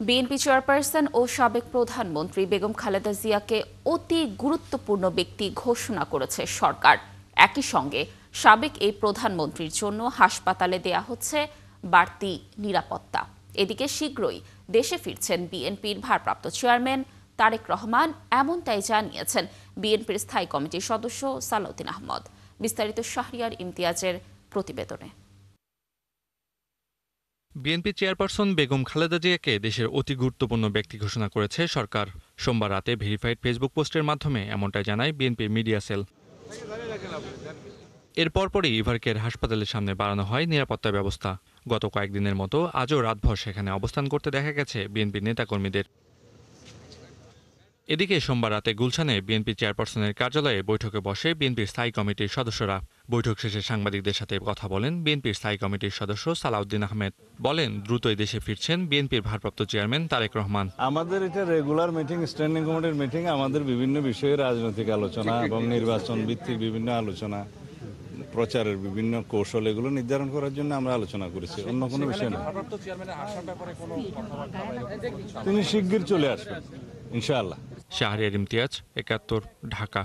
BNP chairperson ও সাবেক প্রধানমন্ত্রী বেগম খালেদা জিয়াকে অতি গুরুত্বপূর্ণ ব্যক্তি ঘোষণা করেছে সরকার। একই সঙ্গে সাবেক এই প্রধানমন্ত্রীর জন্য হাসপাতালে দেয়া হচ্ছে বাড়তি নিরাপত্তা। এদিকে শীঘ্রই দেশে ফিরছেন বিএনপির ভারপ্রাপ্ত চেয়ারম্যান তারেক রহমান, এমনটাই জানিয়েছেন বিএনপির স্থায়ী কমিটির সদস্য সালাউদ্দিন আহমদ। বিস্তারিত শাহরিয়ার ইমতিয়াজের প্রতিবেদনে। বিএনপি চেয়ারপারসন বেগম খালেদা জিয়াকে দেশের অতি গুরুত্বপূর্ণ ব্যক্তি ঘোষণা করেছে সরকার। সোমবার রাতে ভেরিফাইড ফেসবুক পোস্টের মাধ্যমে এমনটাই জানায় বিএনপির মিডিয়া সেল। এর পরপরই ইভারকের হাসপাতালের সামনে বাড়ানো হয় নিরাপত্তা ব্যবস্থা। গত কয়েকদিনের মতো আজও রাতভর সেখানে অবস্থান করতে দেখা গেছে বিএনপির নেতাকর্মীদের। এদিকে সোমবার রাতে গুলশানে বিএনপি চেয়ারপারসনের কার্যালয়ে বৈঠকে বসে বিএনপির স্থায়ী কমিটির সদস্যরা। বৈঠক শেষে সাংবাদিকদের সাথে কথা বলেন বিএনপির স্থায়ী কমিটির সদস্য সালাউদ্দিন আহমেদ। বলেন, দ্রুতই দেশে ফিরছেন বিএনপির ভারপ্রাপ্ত চেয়ারম্যান তারেক রহমান। আমাদের এটা রেগুলার মিটিং, স্ট্যান্ডিং কমিটির মিটিং। আমাদের বিভিন্ন বিষয়ে রাজনৈতিক আলোচনা এবং নির্বাচন ভিত্তিক বিভিন্ন আলোচনা, প্রচারের বিভিন্ন কৌশল, এগুলো নির্ধারণ করার জন্য আমরা আলোচনা করেছি, অন্য কোনো বিষয় না। তিনি শিগগির চলে আসবেন ইনশাআল্লাহ। শাহরিয়ার ইমতিয়াজ, ৭১, ঢাকা।